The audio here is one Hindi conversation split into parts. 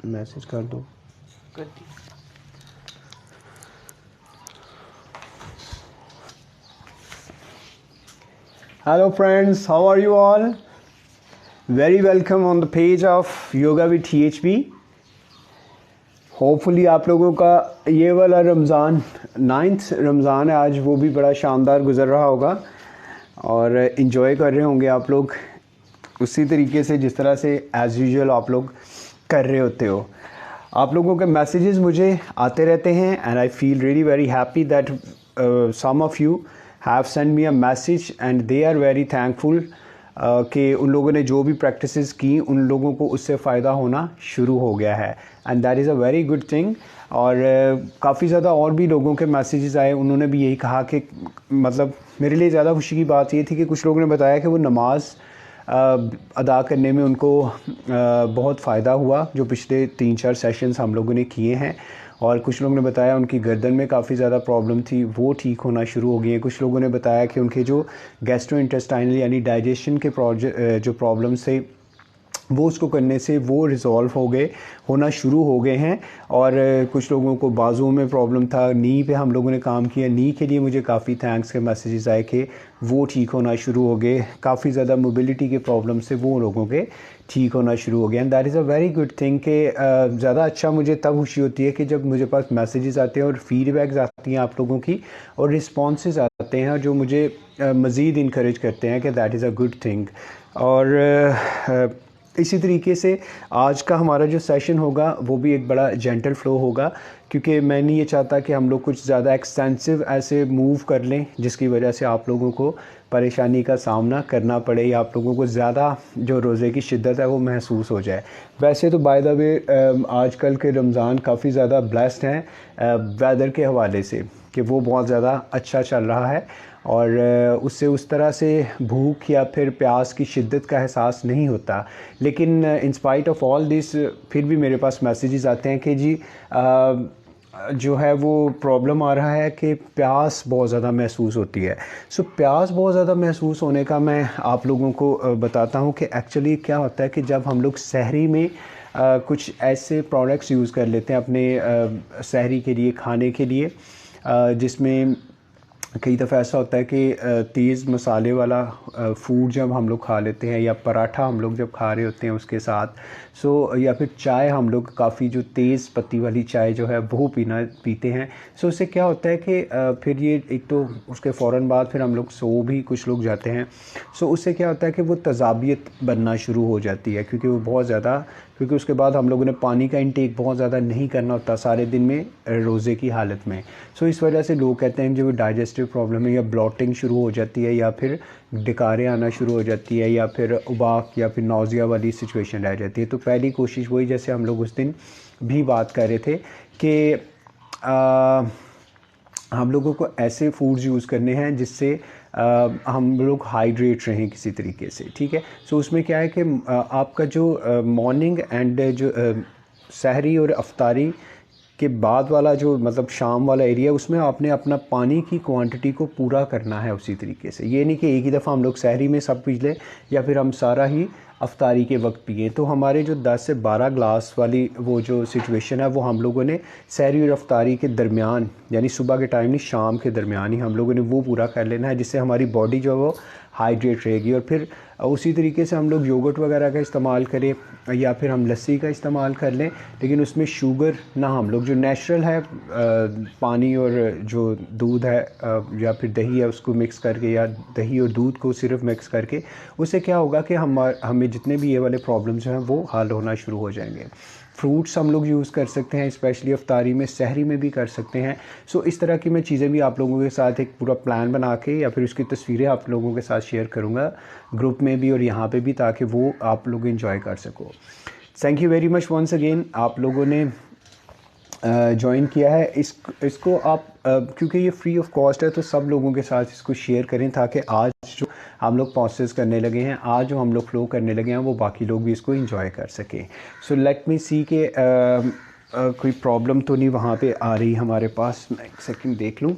मैसेज कर दो। कर दी। Hello friends, how are you all? Very welcome on the page of Yoga with THB. Hopefully आप लोगों का ये वाला रमज़ान 9th रमज़ान है आज, वो भी बड़ा शानदार गुज़र रहा होगा और इन्जॉय कर रहे होंगे आप लोग उसी तरीके से जिस तरह से एज़ यूजुअल आप लोग कर रहे होते हो। आप लोगों के मैसेजेस मुझे आते रहते हैं and I feel really very happy that some of you have send me a message and they are very thankful कि उन लोगों ने जो भी प्रैक्टिसेस की उन लोगों को उससे फ़ायदा होना शुरू हो गया है and that is a very good thing. और काफ़ी ज़्यादा और भी लोगों के मैसेजेस आए, उन्होंने भी यही कहा कि मतलब मेरे लिए ज़्यादा खुशी की बात ये थी कि कुछ लोगों ने बताया कि वो नमाज अदा करने में उनको बहुत फ़ायदा हुआ जो पिछले 3-4 सेशंस हम लोगों ने किए हैं। और कुछ लोगों ने बताया उनकी गर्दन में काफ़ी ज़्यादा प्रॉब्लम थी, वो ठीक होना शुरू हो गई है। कुछ लोगों ने बताया कि उनके जो गैस्ट्रोइंटेस्टाइनल यानी डाइजेशन के जो प्रॉब्लम्स थे वो उसको करने से वो रिज़ॉल्व होना शुरू हो गए हैं। और कुछ लोगों को बाजुओं में प्रॉब्लम था, नी पे हम लोगों ने काम किया, नी के लिए मुझे काफ़ी थैंक्स के मैसेजेस आए कि वो ठीक होना शुरू हो गए। काफ़ी ज़्यादा मोबिलिटी के प्रॉब्लम से वो लोगों के ठीक होना शुरू हो गया and that is a very good thing कि ज़्यादा अच्छा मुझे तब खुशी होती है कि जब मुझे पास मैसेजेस आते हैं और फीडबैक्स आती हैं आप लोगों की और रिस्पॉन्सेज आते हैं जो मुझे मज़ीद इनकरेज करते हैं कि that is a good thing. और इसी तरीके से आज का हमारा जो सेशन होगा वो भी एक बड़ा जेंटल फ्लो होगा क्योंकि मैं नहीं ये चाहता कि हम लोग कुछ ज़्यादा एक्सटेंसिव ऐसे मूव कर लें जिसकी वजह से आप लोगों को परेशानी का सामना करना पड़े या आप लोगों को ज़्यादा जो रोज़े की शिद्दत है वो महसूस हो जाए। वैसे तो बाय द वे आजकल के रमज़ान काफ़ी ज़्यादा ब्लेस्ड हैं वेदर के हवाले से कि वो बहुत ज़्यादा अच्छा चल रहा है और उससे उस तरह से भूख या फिर प्यास की शिद्दत का एहसास नहीं होता। लेकिन in spite of all this फिर भी मेरे पास मैसेजेस आते हैं कि जी जो है वो प्रॉब्लम आ रहा है कि प्यास बहुत ज़्यादा महसूस होती है। सो प्यास बहुत ज़्यादा महसूस होने का मैं आप लोगों को बताता हूँ कि एक्चुअली क्या होता है कि जब हम लोग सहरी में कुछ ऐसे प्रोडक्ट्स यूज़ कर लेते हैं अपने सहरी के लिए, खाने के लिए, जिसमें कई दफ़ा ऐसा होता है कि तेज़ मसाले वाला फ़ूड जब हम लोग खा लेते हैं या पराठा हम लोग जब खा रहे होते हैं उसके साथ या फिर चाय हम लोग काफ़ी जो तेज़ पत्ती वाली चाय जो है वो पीते हैं। उससे क्या होता है कि फिर ये एक तो उसके फ़ौरन बाद फिर हम लोग सो भी कुछ लोग जाते हैं। उससे क्या होता है कि वो तज़ाबियत बनना शुरू हो जाती है क्योंकि वो बहुत ज़्यादा, क्योंकि उसके बाद हम लोगों ने पानी का इंटेक बहुत ज़्यादा नहीं करना होता सारे दिन में रोज़े की हालत में। इस वजह से लोग कहते हैं जो डाइजेस्टिव प्रॉब्लम है या ब्लॉटिंग शुरू हो जाती है या फिर डकारें आना शुरू हो जाती है या फिर उबाक या फिर नौजिया वाली सिचुएशन रह जाती है। तो पहली कोशिश वही, जैसे हम लोग उस दिन भी बात कर रहे थे कि हम लोगों को ऐसे फूड्स यूज़ करने हैं जिससे हम लोग हाइड्रेट रहें किसी तरीके से, ठीक है। उसमें क्या है कि आपका जो मॉर्निंग एंड जो सहरी और अफ्तारी के बाद वाला जो मतलब शाम वाला एरिया, उसमें आपने अपना पानी की क्वांटिटी को पूरा करना है उसी तरीके से। ये नहीं कि एक ही दफ़ा हम लोग सहरी में सब पी लें या फिर हम सारा ही अफ्तारी के वक्त पिए। तो हमारे जो 10 से 12 ग्लास वाली वो जो सिचुएशन है वो हम लोगों ने सहरी और अफ्तारी के दरमियान, यानी सुबह के टाइम नहीं शाम के दरमियान ही हम लोगों ने वो पूरा कर लेना है, जिससे हमारी बॉडी जो है वो हाइड्रेट रहेगी। और फिर उसी तरीके से हम लोग योगर्ट वगैरह का इस्तेमाल करें या फिर हम लस्सी का इस्तेमाल कर लें, लेकिन उसमें शुगर ना, हम लोग जो नेचुरल है पानी और जो दूध है या फिर दही है उसको मिक्स करके, या दही और दूध को सिर्फ मिक्स करके, उससे क्या होगा कि हमें जितने भी ये वाले प्रॉब्लम्स हैं वो हल होना शुरू हो जाएंगे। फ्रूट्स हम लोग यूज़ कर सकते हैं, स्पेशली अफ्तारी में, सहरी में भी कर सकते हैं। इस तरह की मैं चीज़ें भी आप लोगों के साथ एक पूरा प्लान बना के या फिर उसकी तस्वीरें आप लोगों के साथ शेयर करूँगा ग्रुप में भी और यहाँ पे भी, ताकि वो आप लोग एंजॉय कर सको। Thank you very much once again, आप लोगों ने ज्वाइन किया है। इसको आप क्योंकि ये फ्री ऑफ कॉस्ट है तो सब लोगों के साथ इसको शेयर करें ताकि आज जो हम लोग प्रोसेस करने लगे हैं, आज जो हम लोग फ्लो करने लगे हैं, वो बाकी लोग भी इसको एंजॉय कर सकें। लेट मी सी के कोई प्रॉब्लम तो नहीं वहाँ पे आ रही हमारे पास। मैं एक सेकंड देख लूँ।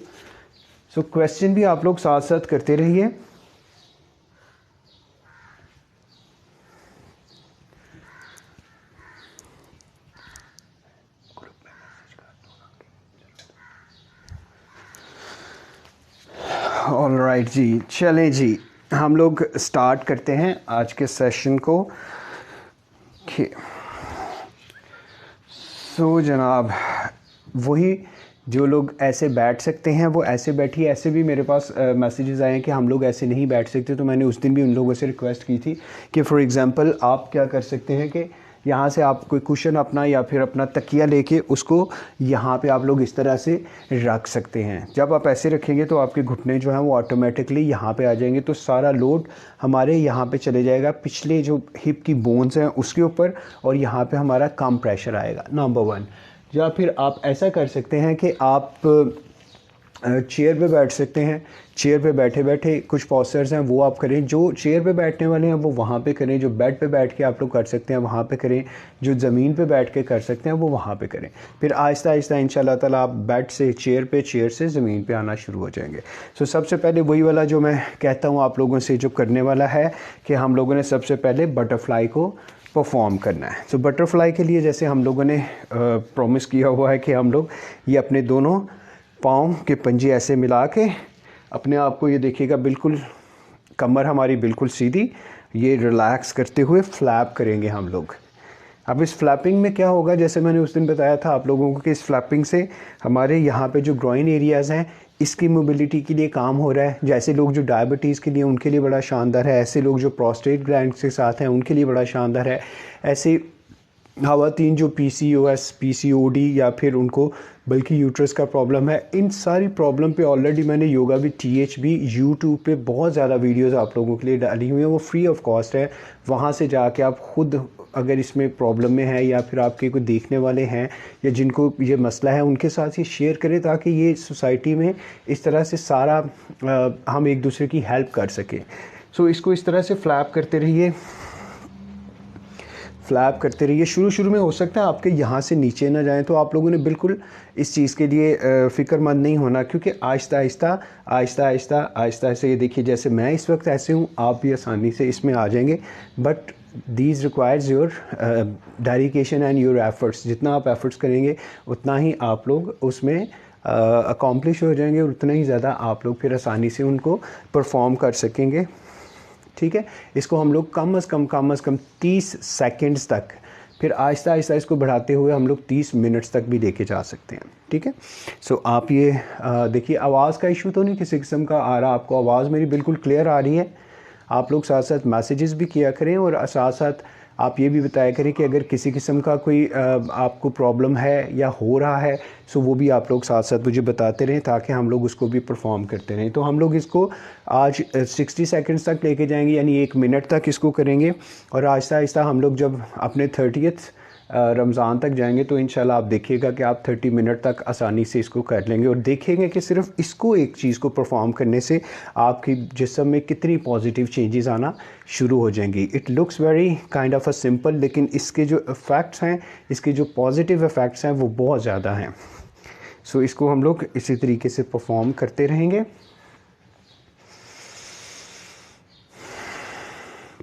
क्वेश्चन भी आप लोग साथ साथ करते रहिए। ऑलराइट जी, चलें जी, हम लोग स्टार्ट करते हैं आज के सेशन को। सो जनाब, वही जो लोग ऐसे बैठ सकते हैं वो ऐसे बैठिए। ऐसे भी मेरे पास मैसेजेस आए हैं कि हम लोग ऐसे नहीं बैठ सकते, तो मैंने उस दिन भी उन लोगों से रिक्वेस्ट की थी कि फॉर एग्ज़ाम्पल आप क्या कर सकते हैं कि यहाँ से आप कोई कुशन अपना या फिर अपना तकिया लेके उसको यहाँ पे आप लोग इस तरह से रख सकते हैं। जब आप ऐसे रखेंगे तो आपके घुटने जो हैं वो ऑटोमेटिकली यहाँ पे आ जाएंगे, तो सारा लोड हमारे यहाँ पे चले जाएगा, पिछले जो हिप की बोन्स हैं उसके ऊपर, और यहाँ पे हमारा कम प्रेशर आएगा, नंबर 1। या फिर आप ऐसा कर सकते हैं कि आप चेयर पे बैठ सकते हैं। चेयर पे बैठे बैठे कुछ पॉस्चर्स हैं वो आप करें। जो चेयर पे बैठने वाले हैं वो वहाँ पे करें, जो बेड पे बैठ के आप लोग कर सकते हैं वहाँ पे करें, जो ज़मीन पे बैठ के कर सकते हैं वो वहाँ पे करें। फिर आहिस्ता आहिस्ता इंशाल्लाह ताला आप बेड से चेयर पे, चेयर से ज़मीन पे आना शुरू हो जाएंगे। सो सबसे पहले वही वाला जो मैं कहता हूँ आप लोगों से जो करने वाला है कि हम लोगों ने सबसे पहले बटरफ्लाई को परफॉर्म करना है। सो बटरफ्लाई के लिए जैसे हम लोगों ने प्रॉमिस किया हुआ है कि हम लोग ये अपने दोनों पाँव के पंजे ऐसे मिला के अपने आप को, ये देखिएगा बिल्कुल कमर हमारी बिल्कुल सीधी, ये रिलैक्स करते हुए फ्लैप करेंगे हम लोग। अब इस फ्लैपिंग में क्या होगा, जैसे मैंने उस दिन बताया था आप लोगों को कि इस फ्लैपिंग से हमारे यहाँ पे जो ग्रोइन एरियाज़ हैं इसकी मोबिलिटी के लिए काम हो रहा है। जैसे लोग जो डायबिटीज़ के लिए उनके लिए बड़ा शानदार है, ऐसे लोग जो प्रोस्टेट ग्लैंड के साथ हैं उनके लिए बड़ा शानदार है। ऐसे ख़वातीन जो PCOS, PCOD या फिर उनको बल्कि यूट्रस का प्रॉब्लम है, इन सारी प्रॉब्लम पे ऑलरेडी मैंने योगा भी THB यूट्यूब पे बहुत ज़्यादा वीडियोस आप लोगों के लिए डाली हुई हैं, वो फ्री ऑफ कॉस्ट है। वहाँ से जाके आप खुद अगर इसमें प्रॉब्लम में है या फिर आपके कोई देखने वाले हैं या जिनको ये मसला है उनके साथ ये शेयर करें, ताकि ये सोसाइटी में इस तरह से सारा हम एक दूसरे की हेल्प कर सकें। सो इसको इस तरह से फ्लैप करते रहिए, फ्लैप करते रहिए। शुरू में हो सकता है आपके यहाँ से नीचे ना जाएं, तो आप लोगों ने बिल्कुल इस चीज़ के लिए फ़िक्रमंद नहीं होना, क्योंकि आहिस्ता आहिस्ता आहिस्ता आहिस्ता आहिस्ता ऐसे, ये देखिए जैसे मैं इस वक्त ऐसे हूँ, आप भी आसानी से इसमें आ जाएंगे। But these requires your dedication and your efforts. जितना आप एफर्ट्स करेंगे उतना ही आप लोग उसमें अकॉम्प्लिश हो जाएंगे, और उतना ही ज़्यादा आप लोग फिर आसानी से उनको परफॉर्म कर सकेंगे। ठीक है, इसको हम लोग कम अज़ कम 30 सेकंड्स तक, फिर आहिस्ता आहिस्ता इसको बढ़ाते हुए हम लोग 30 मिनट्स तक भी लेके जा सकते हैं। ठीक है, सो आप ये देखिए, आवाज़ का इशू तो नहीं किसी किस्म का आ रहा आपको? आवाज़ मेरी बिल्कुल क्लियर आ रही है? आप लोग साथ साथ मैसेजेस भी किया करें, और साथ साथ आप ये भी बताया करें कि अगर किसी किस्म का कोई आपको प्रॉब्लम है या हो रहा है, सो वो भी आप लोग साथ साथ मुझे बताते रहें, ताकि हम लोग उसको भी परफॉर्म करते रहें। तो हम लोग इसको आज 60 सेकंड्स तक लेके जाएंगे, यानी 1 मिनट तक इसको करेंगे, और आहिस्ता आहिस्ता हम लोग जब अपने 30th रमज़ान तक जाएंगे तो इंशाल्लाह आप देखिएगा कि आप 30 मिनट तक आसानी से इसको कर लेंगे, और देखेंगे कि सिर्फ इसको, एक चीज़ को परफॉर्म करने से आपकी जिस्म में कितनी पॉजिटिव चेंजेस आना शुरू हो जाएंगी। It looks very kind of a simple, लेकिन इसके जो इफ़ेक्ट्स हैं, इसके जो पॉजिटिव इफ़ेक्ट्स हैं वो बहुत ज़्यादा हैं। सो इसको हम लोग इसी तरीके से परफॉर्म करते रहेंगे।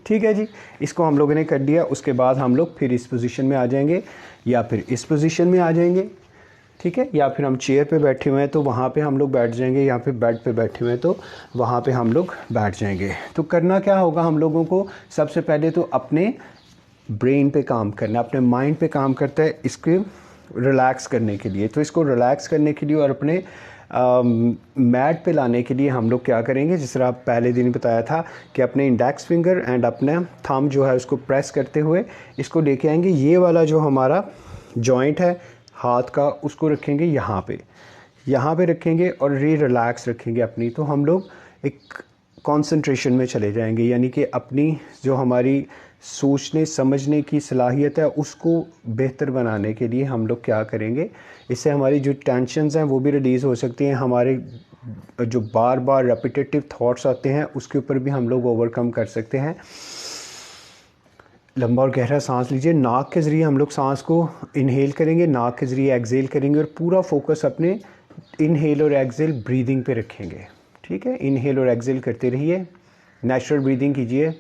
ठीक है जी, इसको हम लोगों ने कर दिया। उसके बाद हम लोग फिर इस पोजीशन में आ जाएंगे या फिर इस पोजीशन में आ जाएंगे। ठीक है, या फिर हम चेयर पे बैठे हुए हैं तो वहाँ पे हम लोग बैठ जाएंगे, या फिर बेड पे बैठे हुए हैं तो वहाँ पे हम लोग बैठ जाएंगे। तो करना क्या होगा हम लोगों को, सबसे पहले तो अपने ब्रेन पे काम करना, अपने माइंड पे काम करता है इसके रिलैक्स करने के लिए। तो इसको रिलैक्स करने के लिए और अपने मैट पे लाने के लिए हम लोग क्या करेंगे, जिस तरह पहले दिन बताया था कि अपने इंडेक्स फिंगर एंड अपना थंब जो है उसको प्रेस करते हुए इसको लेके आएंगे। ये वाला जो हमारा जॉइंट है हाथ का, उसको रखेंगे यहाँ पे रखेंगे, और ये रिलैक्स रखेंगे अपनी। तो हम लोग एक कंसंट्रेशन में चले जाएंगे, यानी कि अपनी जो हमारी सोचने समझने की सलाहियत है उसको बेहतर बनाने के लिए हम लोग क्या करेंगे, इससे हमारी जो टेंशन्स हैं वो भी रिलीज़ हो सकती हैं। हमारे जो बार बार रेपिटेटिव थॉट्स आते हैं उसके ऊपर भी हम लोग ओवरकम कर सकते हैं। लंबा और गहरा सांस लीजिए, नाक के ज़रिए हम लोग सांस को इनहेल करेंगे, नाक के ज़रिए एक्सेल करेंगे, और पूरा फोकस अपने इनहेल और एक्सेल ब्रीदिंग पे रखेंगे। ठीक है, इनहेल और एक्सेल करते रहिए, नेचुरल ब्रीदिंग कीजिए।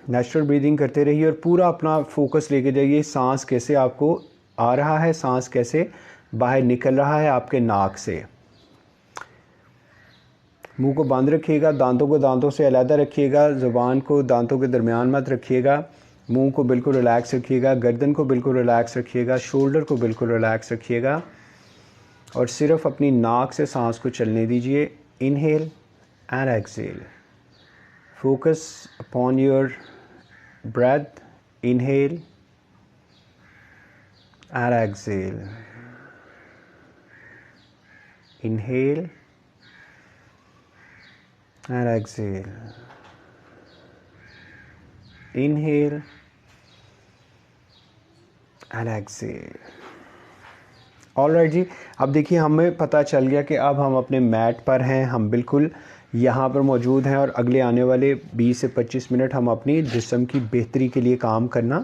नेचुरल ब्रीदिंग करते रहिए और पूरा अपना फोकस लेके जाइए सांस कैसे आपको आ रहा है, सांस कैसे बाहर निकल रहा है आपके नाक से। मुंह को बंद रखिएगा, दांतों को दांतों से अलग रखिएगा, ज़ुबान को दांतों के दरमियान मत रखिएगा, मुंह को बिल्कुल रिलैक्स रखिएगा, गर्दन को बिल्कुल रिलैक्स रखिएगा, शोल्डर को बिल्कुल रिलैक्स रखिएगा और सिर्फ अपनी नाक से सांस को चलने दीजिए। Inhale and exhale, focus upon your breath, inhale and exhale, inhale and exhale, inhale and exhale। Alright जी, अब देखिए हमें पता चल गया कि अब हम अपने मैट पर हैं, हम बिल्कुल यहाँ पर मौजूद हैं और अगले आने वाले 20 से 25 मिनट हम अपनी जिस्म की बेहतरी के लिए काम करना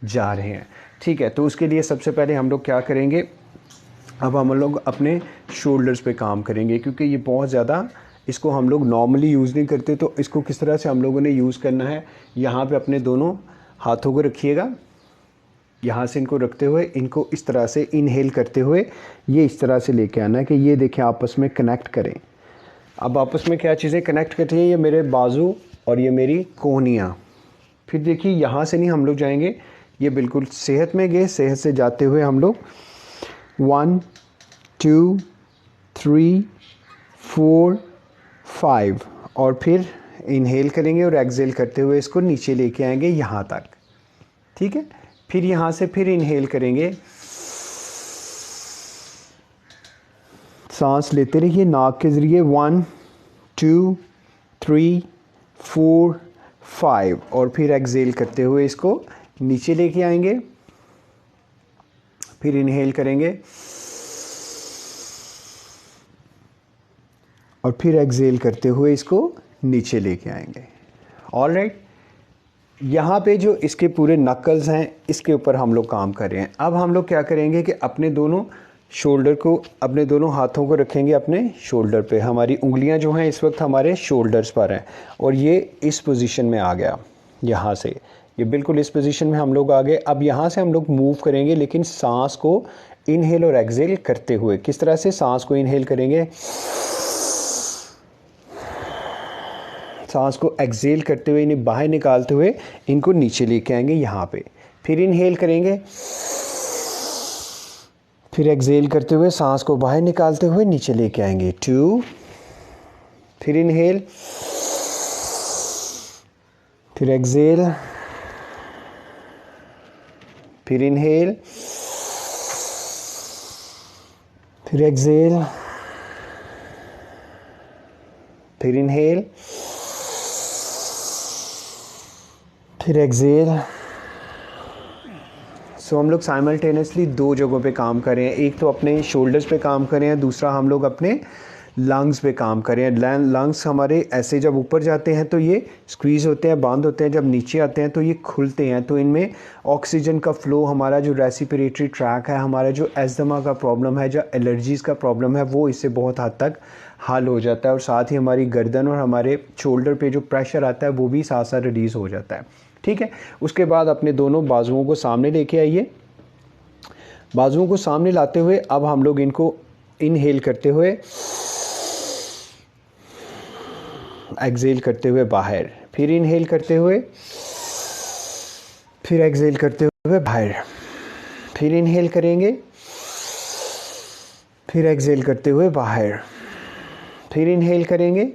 जा रहे हैं। ठीक है, तो उसके लिए सबसे पहले हम लोग क्या करेंगे, अब हम लोग अपने शोल्डर्स पे काम करेंगे क्योंकि ये बहुत ज़्यादा, इसको हम लोग नॉर्मली यूज़ नहीं करते। तो इसको किस तरह से हम लोगों ने यूज़ करना है, यहाँ पे अपने दोनों हाथों को रखिएगा, यहाँ से इनको रखते हुए इनको इस तरह से इनहेल करते हुए ये इस तरह से लेके आना है कि ये देखें आपस में कनेक्ट करें। अब आपस में क्या चीज़ें कनेक्ट करती हैं, ये मेरे बाजू और ये मेरी कोहनियाँ। फिर देखिए यहाँ से नहीं हम लोग जाएंगे, ये बिल्कुल सेहत में गए, सेहत से जाते हुए हम लोग 1 2 3 4 5 और फिर इनहेल करेंगे और एक्सहेल करते हुए इसको नीचे लेके आएंगे यहाँ तक। ठीक है, फिर यहाँ से फिर इनहेल करेंगे, सांस लेते रहिए नाक के ज़रिए 1 2 3 4 5 और फिर एक्सहेल करते हुए इसको नीचे लेके आएंगे, फिर इनहेल करेंगे और फिर एक्सहेल करते हुए इसको नीचे लेके आएंगे। ऑलराइट, यहाँ पे जो इसके पूरे नकल्स हैं इसके ऊपर हम लोग काम कर रहे हैं। अब हम लोग क्या करेंगे कि अपने दोनों शोल्डर को, अपने दोनों हाथों को रखेंगे अपने शोल्डर पे। हमारी उंगलियां जो हैं इस वक्त हमारे शोल्डर्स पर हैं और ये इस पोजीशन में आ गया, यहाँ से ये बिल्कुल इस पोजीशन में हम लोग आ गए। अब यहाँ से हम लोग मूव करेंगे लेकिन सांस को इनहेल और एक्सहेल करते हुए। किस तरह से, सांस को इनहेल करेंगे, सांस को एक्सहेल करते हुए इन्हें बाहर निकालते हुए इनको नीचे लेके आएंगे यहाँ पे, फिर इनहेल करेंगे, फिर एक्सहेल करते हुए सांस को बाहर निकालते हुए नीचे लेके आएंगे 2, फिर इनहेल, फिर एक्सहेल, फिर इनहेल, फिर एक्सहेल, फिर इनहेल, फिर एक्सहेल। सो हम लोग साइमल्टेनियसली 2 जगहों पे काम कर रहे हैं, एक तो अपने शोल्डर्स पे काम कर रहे हैं, दूसरा हम लोग अपने लंग्स पे काम कर रहे हैं। लंग्स हमारे ऐसे जब ऊपर जाते हैं तो ये स्क्वीज़ होते हैं, बंद होते हैं, जब नीचे आते हैं तो ये खुलते हैं। तो इनमें ऑक्सीजन का फ़्लो, हमारा जो रेस्पिरेटरी ट्रैक है, हमारा जो एस्थमा का प्रॉब्लम है, जो एलर्जीज़ का प्रॉब्लम है, वो इससे बहुत हद तक हल हो जाता है और साथ ही हमारी गर्दन और हमारे शोल्डर पे जो प्रेशर आता है वो भी साथ साथ रिलीज़ हो जाता है। ठीक है, उसके बाद अपने दोनों बाजुओं को सामने लेके आइए, बाजुओं को सामने लाते हुए अब हम लोग इनको इनहेल करते हुए, एक्सहेल करते हुए बाहर, फिर इनहेल करते हुए, फिर एक्सहेल करते हुए बाहर, फिर इनहेल करेंगे, फिर एक्सहेल करते हुए बाहर, फिर इनहेल करेंगे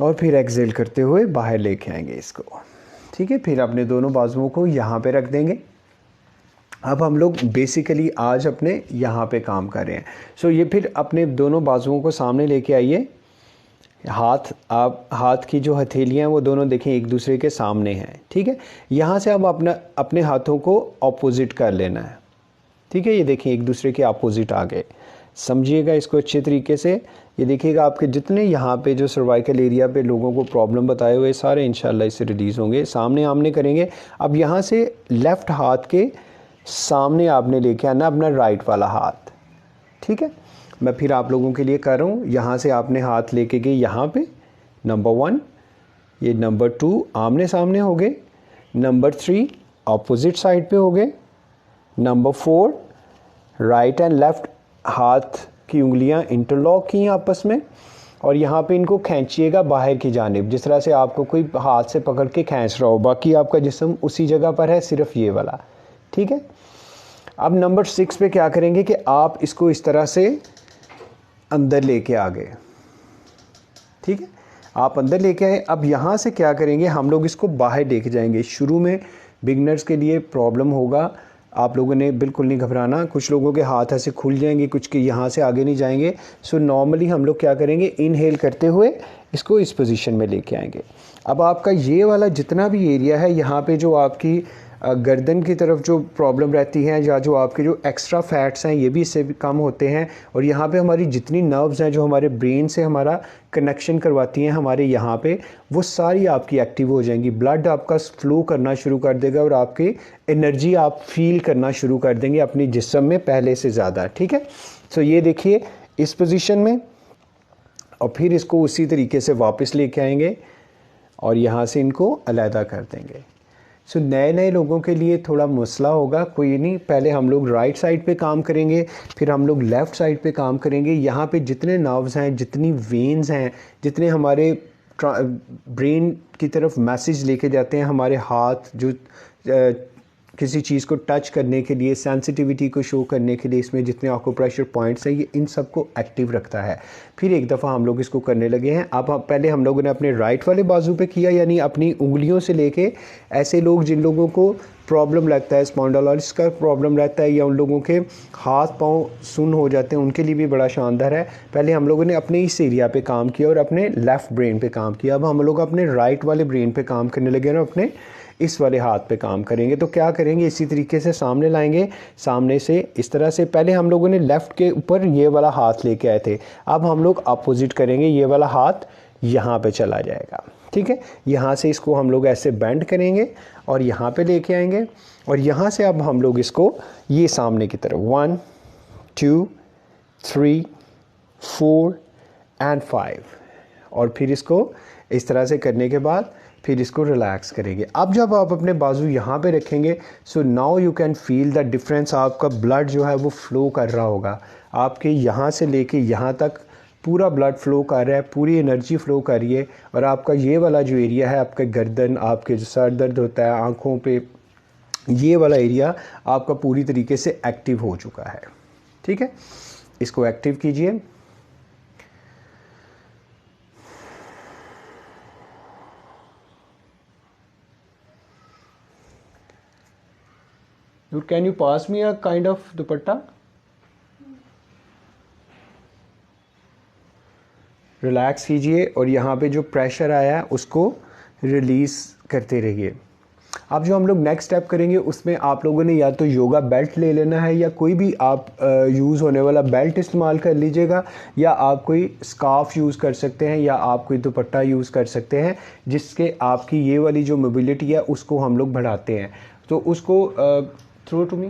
और फिर एक्सहेल करते हुए बाहर लेके आएंगे इसको। ठीक है, फिर अपने दोनों बाजुओं को यहाँ पे रख देंगे। अब हम लोग बेसिकली आज अपने यहाँ पे काम कर रहे हैं। सो ये फिर अपने दोनों बाजुओं को सामने लेके आइए, हाथ की जो हथेलियाँ हैं वो दोनों देखें एक दूसरे के सामने हैं। ठीक है, यहाँ से अब अपने हाथों को ऑपोजिट कर लेना है। ठीक है, ये देखें एक दूसरे के अपोजिट आ गए। समझिएगा इसको अच्छे तरीके से। ये देखिएगा आपके जितने यहाँ पे जो सर्वाइकल एरिया पे लोगों को प्रॉब्लम बताए हुए सारे इंशाल्लाह इससे रिलीज़ होंगे। सामने आमने करेंगे। अब यहाँ से लेफ़्ट हाथ के सामने आपने लेके आना अपना राइट वाला हाथ। ठीक है, मैं फिर आप लोगों के लिए कर रहा हूँ। यहाँ से आपने हाथ लेके गए यहाँ पे नंबर 1, ये नंबर 2 आमने सामने हो गए, नंबर 3 ऑपोजिट साइड पे हो गए, नंबर 4 राइट एंड लेफ्ट हाथ की उंगलियां इंटरलॉक की आपस में, और यहाँ पे इनको खींचिएगा बाहर की जानिब, जिस तरह से आपको कोई हाथ से पकड़ के खींच रहा हो। बाकी आपका जिस्म उसी जगह पर है, सिर्फ ये वाला, ठीक है। अब नंबर 6 पे क्या करेंगे कि आप इसको इस तरह से अंदर लेके आ गए, ठीक है, आप अंदर लेके आए। अब यहाँ से क्या करेंगे, हम लोग इसको बाहर लेके जाएंगे। शुरू में बिगनर्स के लिए प्रॉब्लम होगा, आप लोगों ने बिल्कुल नहीं घबराना। कुछ लोगों के हाथ ऐसे खुल जाएंगे, कुछ के यहाँ से आगे नहीं जाएंगे। सो नॉर्मली हम लोग क्या करेंगे, इनहेल करते हुए इसको इस पोजीशन में लेके आएंगे। अब आपका ये वाला जितना भी एरिया है, यहाँ पे जो आपकी गर्दन की तरफ जो प्रॉब्लम रहती है, या जो आपके जो एक्स्ट्रा फैट्स हैं, ये भी इससे भी कम होते हैं। और यहाँ पे हमारी जितनी नर्व्स हैं जो हमारे ब्रेन से हमारा कनेक्शन करवाती हैं हमारे यहाँ पे, वो सारी आपकी एक्टिव हो जाएंगी। ब्लड आपका फ्लो करना शुरू कर देगा और आपकी एनर्जी आप फील करना शुरू कर देंगे अपनी जिस्म में पहले से ज़्यादा, ठीक है। सो ये देखिए इस पोजीशन में, और फिर इसको उसी तरीके से वापस लेके आएंगे और यहाँ से इनको अलहदा कर देंगे। सो नए लोगों के लिए थोड़ा मसला होगा, कोई नहीं। पहले हम लोग राइट साइड पे काम करेंगे, फिर हम लोग लेफ़्ट साइड पे काम करेंगे। यहाँ पे जितने नर्व्स हैं, जितनी वेन्स हैं, जितने हमारे ब्रेन की तरफ मैसेज लेके जाते हैं, हमारे हाथ जो किसी चीज़ को टच करने के लिए, सेंसिटिविटी को शो करने के लिए, इसमें जितने आक्यूप्रेशर पॉइंट्स हैं, ये इन सबको एक्टिव रखता है। फिर एक दफ़ा हम लोग इसको करने लगे हैं। अब पहले हम लोगों ने अपने राइट वाले बाजू पे किया, यानी अपनी उंगलियों से लेके, ऐसे लोग जिन लोगों को प्रॉब्लम लगता है, स्पॉन्डिलोलिसिस का प्रॉब्लम रहता है, या उन लोगों के हाथ पाँव सुन्न हो जाते हैं, उनके लिए भी बड़ा शानदार है। पहले हम लोगों ने अपने इस एरिया पे काम किया और अपने लेफ़्ट ब्रेन पे काम किया। अब हम लोग अपने राइट वाले ब्रेन पे काम करने लगे और अपने इस वाले हाथ पे काम करेंगे। तो क्या करेंगे, इसी तरीके से सामने लाएंगे, सामने से इस तरह से। पहले हम लोगों ने लेफ़्ट के ऊपर ये वाला हाथ लेके आए थे, अब हम लोग अपोजिट करेंगे, ये वाला हाथ यहाँ पे चला जाएगा, ठीक है। यहाँ से इसको हम लोग ऐसे बेंड करेंगे और यहाँ पे लेके आएंगे, और यहाँ से अब हम लोग इसको ये सामने की तरफ 1 2 3 4 एंड 5, और फिर इसको इस तरह से करने के बाद फिर इसको रिलैक्स करेंगे। अब जब आप अपने बाजू यहाँ पे रखेंगे, so now you can feel the difference. आपका ब्लड जो है वो फ्लो कर रहा होगा, आपके यहाँ से लेके यहाँ तक पूरा ब्लड फ्लो कर रहा है, पूरी एनर्जी फ्लो कर रही है। और आपका ये वाला जो एरिया है, आपके गर्दन, आपके जो सर दर्द होता है, आँखों पे, ये वाला एरिया आपका पूरी तरीके से एक्टिव हो चुका है, ठीक है। इसको एक्टिव कीजिए। Can you pass me a kind of dupatta? Relax कीजिए और यहाँ पे जो प्रेशर आया है उसको रिलीज़ करते रहिए। अब जो हम लोग नेक्स्ट स्टेप करेंगे, उसमें आप लोगों ने या तो योगा बेल्ट ले लेना है, या कोई भी आप यूज़ होने वाला बेल्ट इस्तेमाल कर लीजिएगा, या आप कोई स्कार्फ यूज़ कर सकते हैं, या आप कोई दुपट्टा यूज़ कर सकते हैं, जिसके आपकी ये वाली जो मोबिलिटी है उसको हम लोग बढ़ाते हैं। तो उसको थ्रो टू मी,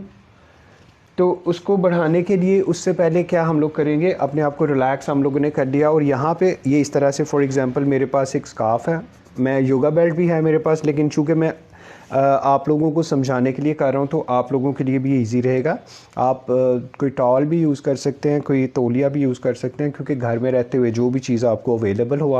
तो उसको बढ़ाने के लिए उससे पहले क्या हम लोग करेंगे, अपने आप को रिलैक्स हम लोगों ने कर दिया, और यहाँ पे ये इस तरह से, फॉर एग्जांपल मेरे पास एक स्कार्फ है, मैं योगा बेल्ट भी है मेरे पास, लेकिन चूँकि मैं आप लोगों को समझाने के लिए कर रहा हूँ तो आप लोगों के लिए भी इजी रहेगा। आप कोई टॉल भी यूज़ कर सकते हैं, कोई तौलिया भी यूज़ कर सकते हैं, क्योंकि घर में रहते हुए जो भी चीज़ आपको अवेलेबल हो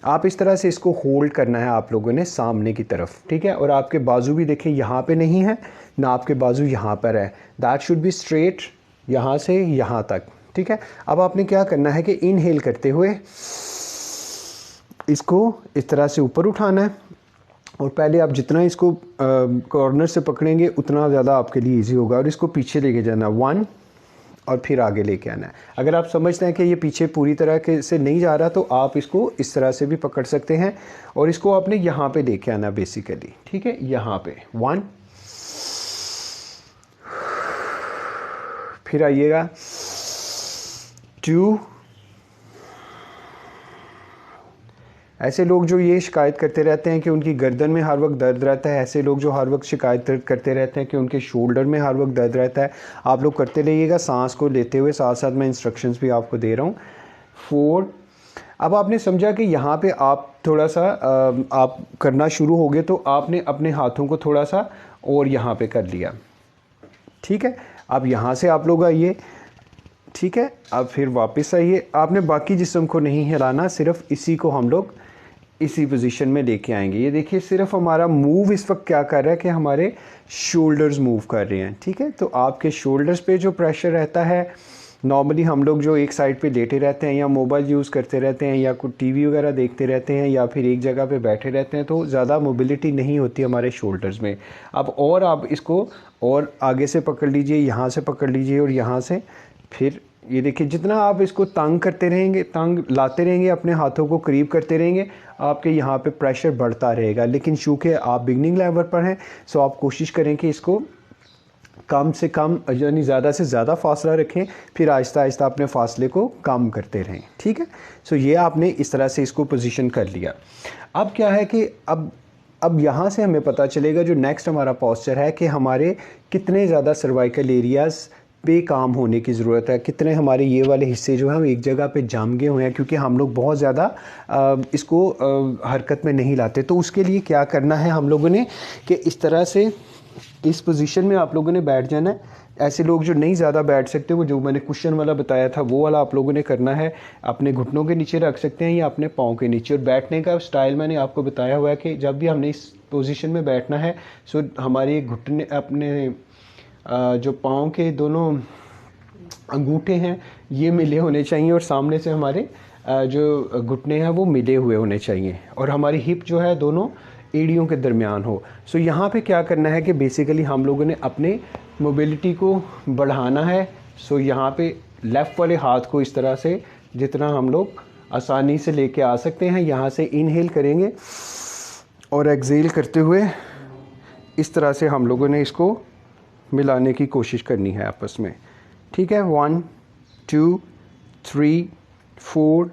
आप इस तरह से इसको होल्ड करना है आप लोगों ने सामने की तरफ, ठीक है। और आपके बाजू भी देखें यहाँ पे नहीं है ना, आपके बाजू यहाँ पर है, दैट शुड बी स्ट्रेट यहाँ से यहाँ तक, ठीक है। अब आपने क्या करना है कि इनहेल करते हुए इसको इस तरह से ऊपर उठाना है, और पहले आप जितना इसको कॉर्नर से पकड़ेंगे उतना ज़्यादा आपके लिए इजी होगा, और इसको पीछे लेके जाना 1 और फिर आगे लेके आना है। अगर आप समझते हैं कि ये पीछे पूरी तरह के से नहीं जा रहा, तो आप इसको इस तरह से भी पकड़ सकते हैं, और इसको आपने यहाँ पे लेके आना बेसिकली, ठीक है। यहाँ पे 1, फिर आइएगा 2। ऐसे लोग जो ये शिकायत करते रहते हैं कि उनकी गर्दन में हर वक्त दर्द रहता है, ऐसे लोग जो हर वक्त शिकायत करते रहते हैं कि उनके शोल्डर में हर वक्त दर्द रहता है, आप लोग करते रहिएगा सांस को लेते हुए, साथ साथ मैं इंस्ट्रक्शंस भी आपको दे रहा हूँ। 4, अब आपने समझा कि यहाँ पे आप थोड़ा सा आप करना शुरू हो गए, तो आपने अपने हाथों को थोड़ा सा और यहाँ पे कर लिया, ठीक है। अब यहाँ से आप लोग आइए, ठीक है। अब फिर वापस आइए, आपने बाकी जिस्म को नहीं हिलाना, सिर्फ इसी को हम लोग इसी पोजीशन में लेके आएंगे। ये देखिए सिर्फ हमारा मूव इस वक्त क्या कर रहा है कि हमारे शोल्डर्स मूव कर रहे हैं, ठीक है। तो आपके शोल्डर्स पे जो प्रेशर रहता है, नॉर्मली हम लोग जो एक साइड पे लेटे रहते हैं या मोबाइल यूज़ करते रहते हैं या कुछ टीवी वगैरह देखते रहते हैं या फिर एक जगह पे बैठे रहते हैं, तो ज़्यादा मोबिलिटी नहीं होती हमारे शोल्डर्स में। अब और आप इसको और आगे से पकड़ लीजिए, यहाँ से पकड़ लीजिए और यहाँ से फिर ये देखिए, जितना आप इसको तंग करते रहेंगे, तंग लाते रहेंगे, अपने हाथों को करीब करते रहेंगे, आपके यहाँ पे प्रेशर बढ़ता रहेगा। लेकिन चूँकि आप बिगनिंग लेवल पर हैं, सो आप कोशिश करें कि इसको कम से कम यानी ज़्यादा से ज़्यादा फासला रखें, फिर आहिस्ता आहिस्ता अपने फासले को कम करते रहें, ठीक है। सो ये आपने इस तरह से इसको पोजीशन कर लिया। अब क्या है कि अब यहाँ से हमें पता चलेगा जो नेक्स्ट हमारा पोस्चर है कि हमारे कितने ज़्यादा सर्वाइकल एरियाज़ पे काम होने की ज़रूरत है, कितने हमारे ये वाले हिस्से जो हैं हम एक जगह पे जम गए हुए हैं, क्योंकि हम लोग बहुत ज़्यादा इसको हरकत में नहीं लाते। तो उसके लिए क्या करना है हम लोगों ने कि इस तरह से इस पोजीशन में आप लोगों ने बैठ जाना है। ऐसे लोग जो नहीं ज़्यादा बैठ सकते, वो जो मैंने क्वेश्चन वाला बताया था वो वाला आप लोगों ने करना है, अपने घुटनों के नीचे रख सकते हैं या अपने पाँव के नीचे। और बैठने का स्टाइल मैंने आपको बताया हुआ है कि जब भी हमने इस पोजीशन में बैठना है, सो हमारे घुटने अपने जो पाँव के दोनों अंगूठे हैं ये मिले होने चाहिए और सामने से हमारे जो घुटने हैं वो मिले हुए होने चाहिए, और हमारी हिप जो है दोनों एड़ियों के दरमियान हो। सो यहाँ पे क्या करना है कि बेसिकली हम लोगों ने अपने मोबिलिटी को बढ़ाना है। सो यहाँ पे लेफ़्ट वाले हाथ को इस तरह से जितना हम लोग आसानी से लेके आ सकते हैं, यहाँ से इनहेल करेंगे और एक्सहेल करते हुए इस तरह से हम लोगों ने इसको मिलाने की कोशिश करनी है आपस में, ठीक है। 1 2 3 4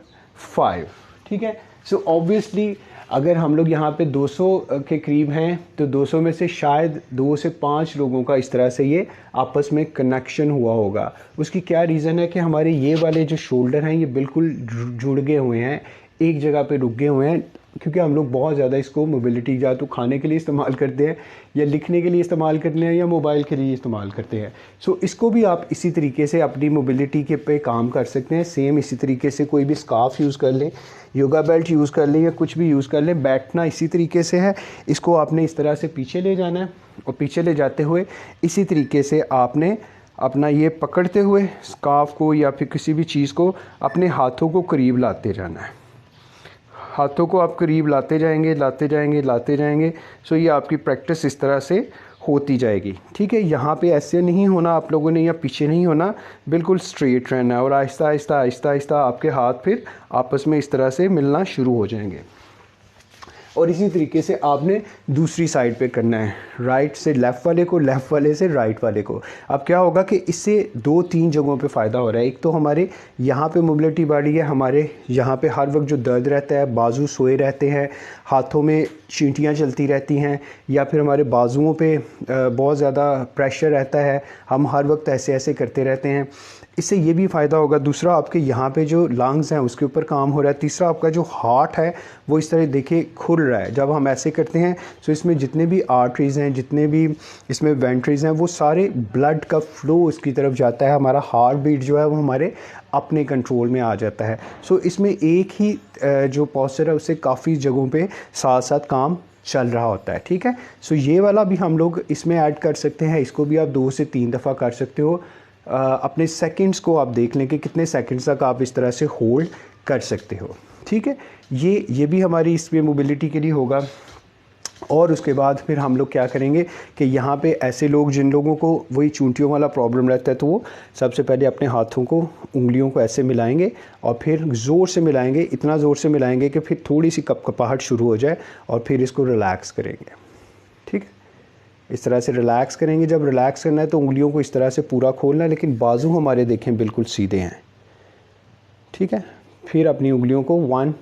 5, ठीक है। सो ऑब्वियसली अगर हम लोग यहाँ पे 200 के करीब हैं, तो 200 में से शायद 2 से 5 लोगों का इस तरह से ये आपस में कनेक्शन हुआ होगा। उसकी क्या रीज़न है कि हमारे ये वाले जो शोल्डर हैं ये बिल्कुल जुड़ गए हुए हैं, एक जगह पे रुक गए हुए हैं, क्योंकि हम लोग बहुत ज़्यादा इसको मोबिलिटी या तो खाने के लिए इस्तेमाल करते हैं या लिखने के लिए इस्तेमाल करते हैं या मोबाइल के लिए इस्तेमाल करते हैं। सो इसको भी आप इसी तरीके से अपनी मोबिलिटी के पे काम कर सकते हैं। सेम इसी तरीके से कोई भी स्कार्फ यूज़ कर लें, योगा बेल्ट यूज़ कर लें या कुछ भी यूज़ कर लें, बैठना इसी तरीके से है। इसको आपने इस तरह से पीछे ले जाना है और पीछे ले जाते हुए इसी तरीके से आपने अपना ये पकड़ते हुए स्कार्फ को या फिर किसी भी चीज़ को अपने हाथों को करीब लाते जाना है। हाथों को आप करीब लाते जाएंगे, लाते जाएंगे, लाते जाएंगे। सो ये आपकी प्रैक्टिस इस तरह से होती जाएगी, ठीक है। यहाँ पे ऐसे नहीं होना आप लोगों ने या पीछे नहीं होना, बिल्कुल स्ट्रेट रहना है और आहिस्ता आहिस्ता आहिस्ता आहिस्ता आपके हाथ फिर आपस में इस तरह से मिलना शुरू हो जाएंगे। और इसी तरीके से आपने दूसरी साइड पे करना है, राइट से लेफ़्ट वाले को, लेफ़्ट वाले से राइट वाले को। अब क्या होगा कि इससे 2-3 जगहों पे फ़ायदा हो रहा है। एक तो हमारे यहाँ पे मोबिलिटी बढ़ी है, हमारे यहाँ पे हर वक्त जो दर्द रहता है, बाजू सोए रहते हैं, हाथों में चींटियाँ चलती रहती हैं या फिर हमारे बाजुओं पे बहुत ज़्यादा प्रेशर रहता है, हम हर वक्त ऐसे ऐसे करते रहते हैं, इससे ये भी फ़ायदा होगा। दूसरा आपके यहाँ पे जो लंग्स हैं उसके ऊपर काम हो रहा है। तीसरा आपका जो हार्ट है वो इस तरह देखिए खुल रहा है जब हम ऐसे करते हैं। सो इसमें जितने भी आर्टरीज़ हैं, जितने भी इसमें वेंट्रीज़ हैं, वो सारे ब्लड का फ्लो उसकी तरफ जाता है, हमारा हार्ट बीट जो है वो हमारे अपने कंट्रोल में आ जाता है। सो इसमें एक ही जो पॉस्चर है उससे काफ़ी जगहों पे साथ साथ काम चल रहा होता है, ठीक है। सो ये वाला भी हम लोग इसमें ऐड कर सकते हैं, इसको भी आप 2 से 3 दफ़ा कर सकते हो। अपने सेकंड्स को आप देख लें कि कितने सेकंड्स तक आप इस तरह से होल्ड कर सकते हो, ठीक है। ये भी हमारी इसमें मोबिलिटी के लिए होगा। और उसके बाद फिर हम लोग क्या करेंगे कि यहाँ पे ऐसे लोग जिन लोगों को वही चूंटियों वाला प्रॉब्लम रहता है, तो वो सबसे पहले अपने हाथों को, उंगलियों को ऐसे मिलाएंगे और फिर ज़ोर से मिलाएंगे, इतना ज़ोर से मिलाएंगे कि फिर थोड़ी सी कपकपाहट शुरू हो जाए और फिर इसको रिलैक्स करेंगे, ठीक है। इस तरह से रिलैक्स करेंगे। जब रिलैक्स करना है तो उंगलियों को इस तरह से पूरा खोलना है, लेकिन बाजू हमारे देखें बिल्कुल सीधे हैं, ठीक है। फिर अपनी उंगलियों को 1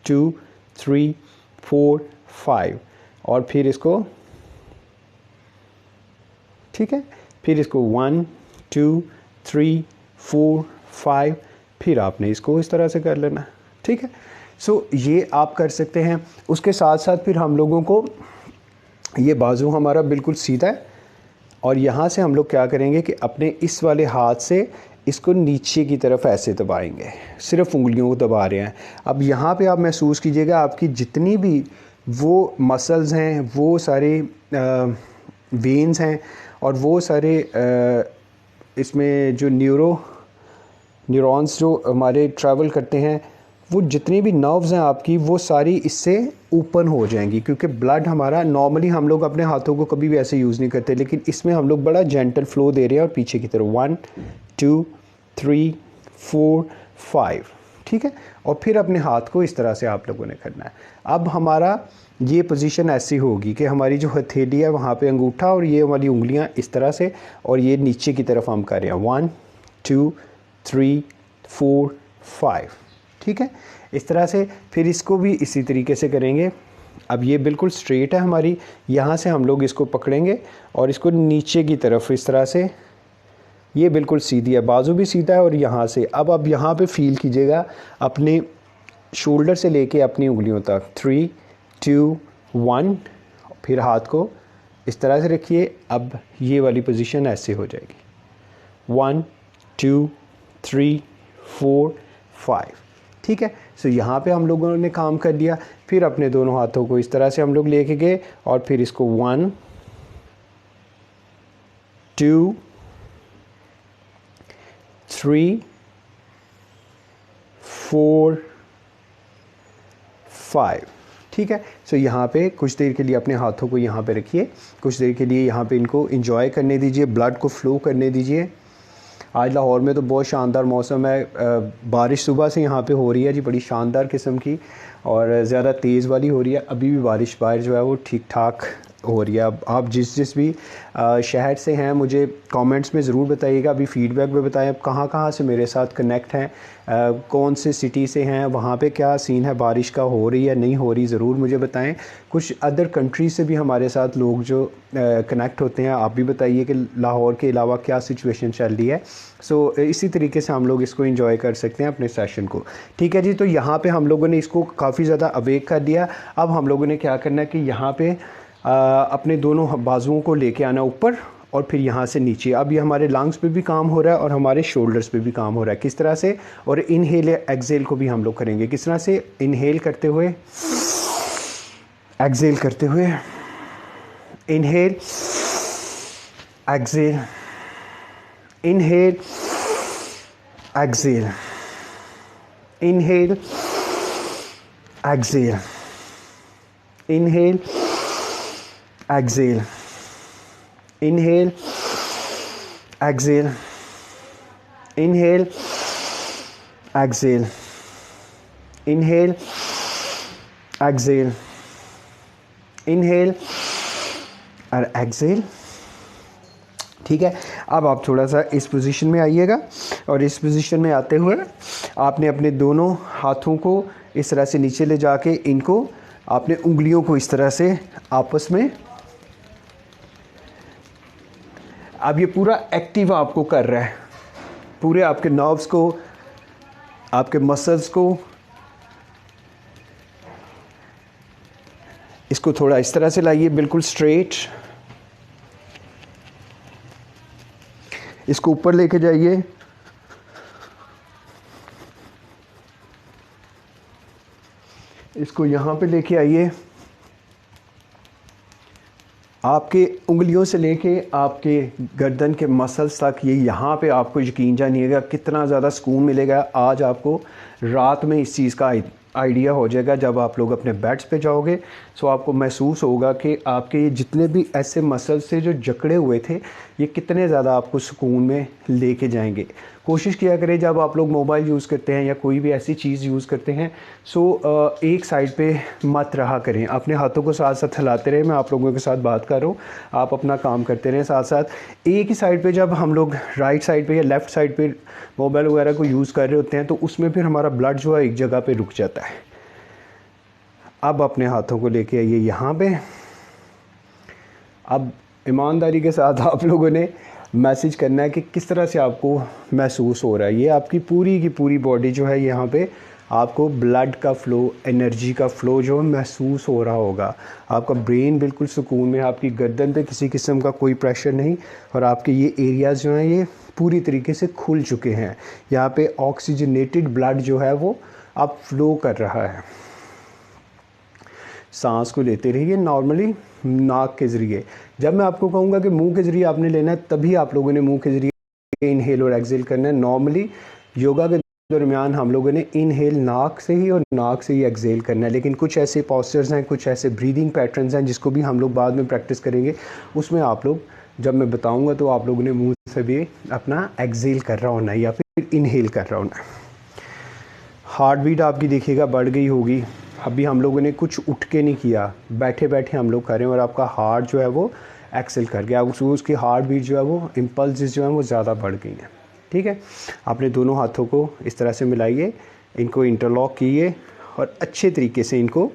2 3 4 5 और फिर इसको, ठीक है, फिर इसको 1 2 3 4 5, फिर आपने इसको इस तरह से कर लेना, ठीक है। सो ये आप कर सकते हैं। उसके साथ साथ फिर हम लोगों को ये बाजू हमारा बिल्कुल सीधा है और यहाँ से हम लोग क्या करेंगे कि अपने इस वाले हाथ से इसको नीचे की तरफ ऐसे दबाएंगे, सिर्फ उंगलियों को दबा रहे हैं। अब यहाँ पे आप महसूस कीजिएगा आपकी जितनी भी वो मसल्स हैं, वो सारे वेन्स हैं और वो सारे इसमें जो न्यूरॉन्स जो हमारे ट्रैवल करते हैं, वो जितनी भी नर्व्स हैं आपकी वो सारी इससे ओपन हो जाएंगी, क्योंकि ब्लड हमारा नॉर्मली हम लोग अपने हाथों को कभी भी ऐसे यूज़ नहीं करते, लेकिन इसमें हम लोग बड़ा जेंटल फ्लो दे रहे हैं और पीछे की तरफ 1 2 3 4 5, ठीक है। और फिर अपने हाथ को इस तरह से आप लोगों ने करना है। अब हमारा ये पोजीशन ऐसी होगी कि हमारी जो हथेली है वहाँ पे अंगूठा और ये हमारी उंगलियाँ इस तरह से, और ये नीचे की तरफ हम कर रहे हैं 1 2 3 4 5, ठीक है। इस तरह से फिर इसको भी इसी तरीके से करेंगे। अब ये बिल्कुल स्ट्रेट है हमारी, यहाँ से हम लोग इसको पकड़ेंगे और इसको नीचे की तरफ इस तरह से, ये बिल्कुल सीधी है, बाजू भी सीधा है और यहाँ से अब यहाँ पे फील कीजिएगा अपने शोल्डर से लेके अपनी उंगलियों तक 3 2 1, फिर हाथ को इस तरह से रखिए। अब ये वाली पोजीशन ऐसे हो जाएगी 1 2 3 4 5, ठीक है। सो यहाँ पे हम लोगों ने काम कर लिया। फिर अपने दोनों हाथों को इस तरह से हम लोग लेके गए और फिर इसको 1 2 3 4 5, ठीक है। सो यहाँ पे कुछ देर के लिए अपने हाथों को यहाँ पे रखिए, कुछ देर के लिए यहाँ पे इनको एंजॉय करने दीजिए, ब्लड को फ्लो करने दीजिए। आज लाहौर में तो बहुत शानदार मौसम है, बारिश सुबह से यहाँ पे हो रही है जी, बड़ी शानदार किस्म की और ज़्यादा तेज़ वाली हो रही है। अभी भी बारिश बाहर जो है वो ठीक ठाक हो रही है। अब आप जिस भी शहर से हैं मुझे कमेंट्स में ज़रूर बताइएगा, अभी फ़ीडबैक में बताएं आप कहाँ से मेरे साथ कनेक्ट हैं, कौन से सिटी से हैं, वहाँ पे क्या सीन है, बारिश का हो रही है नहीं हो रही, ज़रूर मुझे बताएं। कुछ अदर कंट्री से भी हमारे साथ लोग जो कनेक्ट होते हैं, आप भी बताइए कि लाहौर के अलावा क्या सिचुएशन चल रही है। सो इसी तरीके से हम लोग इसको एंजॉय कर सकते हैं अपने सेशन को, ठीक है जी। तो यहाँ पे हम लोगों ने इसको काफ़ी ज़्यादा अवेक कर दिया। अब हम लोगों ने क्या करना है कि यहाँ पे अपने दोनों बाजुओं को लेके आना ऊपर और फिर यहाँ से नीचे। अब ये हमारे लंग्स पे भी काम हो रहा है और हमारे शोल्डर्स पे भी काम हो रहा है। किस तरह से, और इनहेल एक्सेल को भी हम लोग करेंगे किस तरह से, इनहेल करते हुए एक्सेल करते हुए, inhale exhale, inhale exhale, inhale exhale, inhale exhale, inhale exhale, inhale exhale, inhale exhale, inhale और एक्सेल, ठीक है। अब आप थोड़ा सा इस पोजीशन में आइएगा और इस पोजीशन में आते हुए आपने अपने दोनों हाथों को इस तरह से नीचे ले जाके इनको आपने उंगलियों को इस तरह से आपस में, अब ये पूरा एक्टिव आपको कर रहा है, पूरे आपके नर्व्स को, आपके मसल्स को, इसको थोड़ा इस तरह से लाइए बिल्कुल स्ट्रेट, इसको ऊपर लेके जाइए, इसको यहाँ पे लेके आइए, आपके उंगलियों से लेके आपके गर्दन के मसल्स तक, ये यहाँ पे आपको यकीन जानिएगा कितना ज़्यादा सुकून मिलेगा। आज आपको रात में इस चीज़ का आइडिया हो जाएगा जब आप लोग अपने बेड्स पे जाओगे। सो आपको महसूस होगा कि आपके ये जितने भी ऐसे मसल्स थे जो जकड़े हुए थे, ये कितने ज़्यादा आपको सुकून में लेके जाएंगे। कोशिश किया करें जब आप लोग मोबाइल यूज़ करते हैं या कोई भी ऐसी चीज़ यूज़ करते हैं, सो एक साइड पे मत रहा करें, अपने हाथों को साथ साथ हिलाते रहें। मैं आप लोगों के साथ बात कर रहा हूँ, आप अपना काम करते रहें साथ साथ। एक ही साइड पे जब हम लोग राइट साइड पे या लेफ़्ट साइड पे मोबाइल वगैरह को यूज़ कर रहे होते हैं तो उसमें फिर हमारा ब्लड जो है एक जगह पे रुक जाता है। अब अपने हाथों को लेके आइए यहाँ पे। अब ईमानदारी के साथ आप लोगों ने मैसेज करना है कि किस तरह से आपको महसूस हो रहा है। ये आपकी पूरी की पूरी बॉडी जो है यहाँ पे आपको ब्लड का फ़्लो, एनर्जी का फ़्लो जो महसूस हो रहा होगा। आपका ब्रेन बिल्कुल सुकून में, आपकी गर्दन पे किसी किस्म का कोई प्रेशर नहीं, और आपके ये एरियाज़ जो हैं ये पूरी तरीके से खुल चुके हैं। यहाँ पे ऑक्सीजनेटेड ब्लड जो है वो अब फ़्लो कर रहा है। सांस को लेते रहिए नॉर्मली नाक के ज़रिए। जब मैं आपको कहूँगा कि मुंह के ज़रिए आपने लेना है, तभी आप लोगों ने मुंह के ज़रिए इनहेल और एक्सेल करना है। नॉर्मली योगा के दरमियान हम लोगों ने इनहेल नाक से ही और नाक से ही एक्सेल करना है, लेकिन कुछ ऐसे पोस्चर्स हैं, कुछ ऐसे ब्रीदिंग पैटर्न्स हैं जिसको भी हम लोग बाद में प्रैक्टिस करेंगे। उसमें आप लोग जब मैं बताऊँगा तो आप लोगों ने मुँह से भी अपना एक्सेल कर रहा होना है या फिर इनहेल कर रहा होना है। हार्ट बीट आपकी देखिएगा बढ़ गई होगी। अभी हम लोगों ने कुछ उठ के नहीं किया, बैठे बैठे हम लोग करें और आपका हार्ट जो है वो एक्सेल कर गया, उसकी हार्ट बीट जो है वो इम्पल्स जो है वो ज़्यादा बढ़ गई हैं। ठीक है, आपने दोनों हाथों को इस तरह से मिलाइए, इनको इंटरलॉक कीजिए और अच्छे तरीके से इनको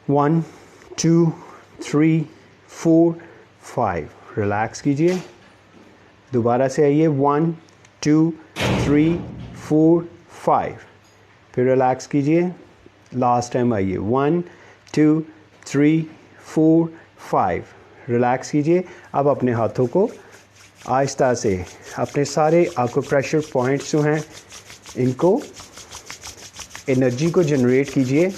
1 2 3 4 5 रिलैक्स कीजिए। दोबारा से आइए 1 2 3 4 5, फिर रिलैक्स कीजिए। लास्ट टाइम आइए 1 2 3 4 5 रिलैक्स कीजिए। अब अपने हाथों को आहिस्ता से अपने सारे आपको प्रेशर पॉइंट्स जो हैं इनको एनर्जी को जनरेट कीजिए,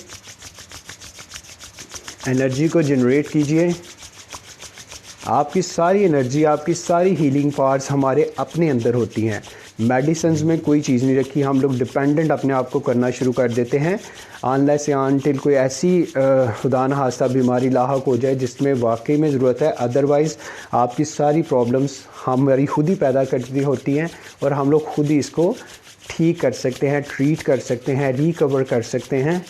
एनर्जी को जनरेट कीजिए। आपकी सारी एनर्जी, आपकी सारी हीलिंग पावर्स हमारे अपने अंदर होती हैं। मेडिसिन्स में कोई चीज़ नहीं रखी, हम लोग डिपेंडेंट अपने आप को करना शुरू कर देते हैं अनलेस या अनटिल कोई ऐसी खुदा न खास्ता बीमारी लाहक हो जाए जिसमें वाकई में ज़रूरत है। अदरवाइज़ आपकी सारी प्रॉब्लम्स हमारी खुद ही पैदा करती होती हैं और हम लोग खुद ही इसको ठीक कर सकते हैं, ट्रीट कर सकते हैं, रिकवर कर सकते हैं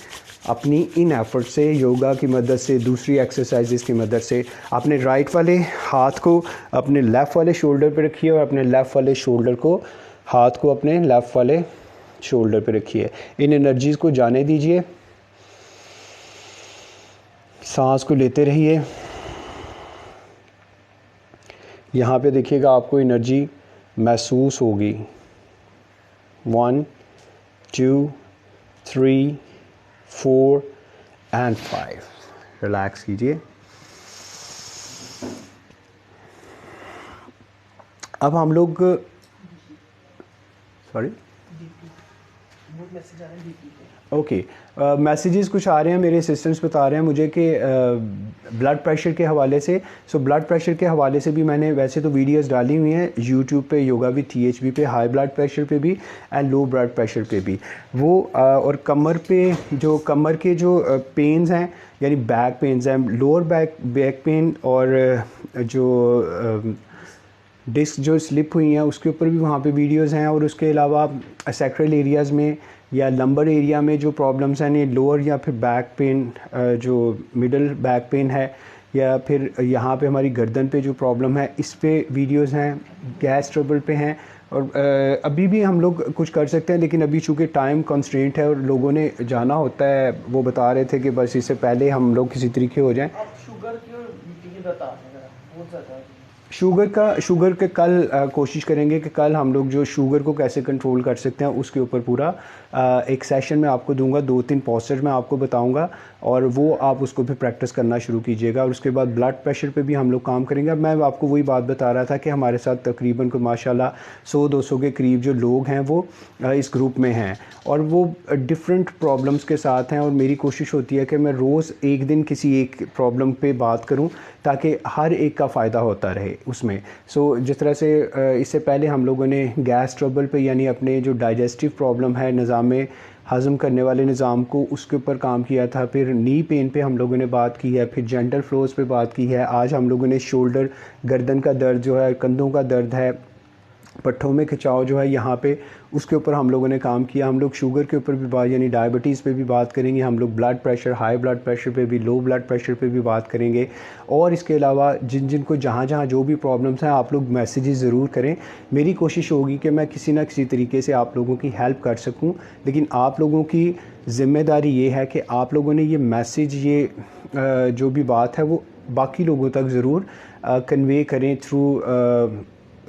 अपनी इन एफर्ट से, योगा की मदद से, दूसरी एक्सरसाइजेस की मदद से। अपने राइट वाले हाथ को अपने लेफ़्ट वाले शोल्डर पे रखिए और अपने लेफ़्ट वाले शोल्डर को, हाथ को अपने लेफ़्ट वाले शोल्डर पे रखिए। इन एनर्जीज़ को जाने दीजिए, सांस को लेते रहिए। यहाँ पे देखिएगा आपको एनर्जी महसूस होगी। 1 2 3 4 एंड 5 रिलैक्स कीजिए। अब हम लोग सॉरी ओके मैसेजेस कुछ आ रहे हैं, मेरे असिस्टेंट्स बता रहे हैं मुझे कि ब्लड प्रेशर के हवाले से। सो ब्लड प्रेशर के हवाले से भी मैंने वैसे तो वीडियोस डाली हुई हैं यूट्यूब पे, योगा विद THB पे, हाई ब्लड प्रेशर पे भी एंड लो ब्लड प्रेशर पे भी। वो और कमर पे जो कमर के जो पेन्स हैं यानी बैक पेन्स हैं, लोअर बैक पेन और जो डिस्क जो स्लिप हुई हैं उसके ऊपर भी वहाँ पे वीडियोस हैं। और उसके अलावा सैक्रल एरियाज़ में या लंबर एरिया में जो प्रॉब्लम्स हैं, लोअर या फिर बैक पेन, जो मिडल बैक पेन है या फिर यहाँ पे हमारी गर्दन पे जो प्रॉब्लम है, इस पे वीडियोस हैं। गैस ट्रबल पे हैं और अभी भी हम लोग कुछ कर सकते हैं, लेकिन अभी चूँकि टाइम कंस्ट्रेंट है और लोगों ने जाना होता है, वो बता रहे थे कि बस इससे पहले हम लोग किसी तरीके हो जाएँ। शुगर की और बीपी की बता दें बहुत ज़्यादा। शुगर के कल कोशिश करेंगे कि कल हम लोग जो शुगर को कैसे कंट्रोल कर सकते हैं उसके ऊपर पूरा एक सेशन में आपको दूंगा, 2-3 पोस्टर्स मैं आपको बताऊंगा और वो आप उसको भी प्रैक्टिस करना शुरू कीजिएगा। और उसके बाद ब्लड प्रेशर पे भी हम लोग काम करेंगे। अब मैं आपको वही बात बता रहा था कि हमारे साथ तकरीबन को माशाल्लाह 100-200 के करीब जो लोग हैं वो इस ग्रुप में हैं और वो डिफरेंट प्रॉब्लम्स के साथ हैं। और मेरी कोशिश होती है कि मैं रोज़ एक दिन किसी एक प्रॉब्लम पे बात करूं ताकि हर एक का फ़ायदा होता रहे उसमें। जिस तरह से इससे पहले हम लोगों ने गैस ट्रबल पे यानी अपने जो डाइजेस्टिव प्रॉब्लम है, निज़ाम में हज़म करने वाले निज़ाम को, उसके ऊपर काम किया था। फिर नी पेन पे हम लोगों ने बात की है, फिर जेंटल फ्लोज पे बात की है। आज हम लोगों ने शोल्डर, गर्दन का दर्द जो है, कंधों का दर्द है, पट्ठों में खिंचाव जो है यहाँ पे, उसके ऊपर हम लोगों ने काम किया। हम लोग शुगर के ऊपर भी बात यानी डायबिटीज़ पे भी बात करेंगे। हम लोग blood pressure, high blood pressure पे भी, लो ब्लड प्रेशर पे भी बात करेंगे। और इसके अलावा जिन को जहाँ जहाँ जो भी प्रॉब्लम्स हैं, आप लोग मैसेजेस ज़रूर करें। मेरी कोशिश होगी कि मैं किसी न किसी तरीके से आप लोगों की हेल्प कर सकूँ, लेकिन आप लोगों की ज़िम्मेदारी ये है कि आप लोगों ने ये मैसेज, ये जो भी बात है वो बाकी लोगों तक ज़रूर कन्वे करें थ्रू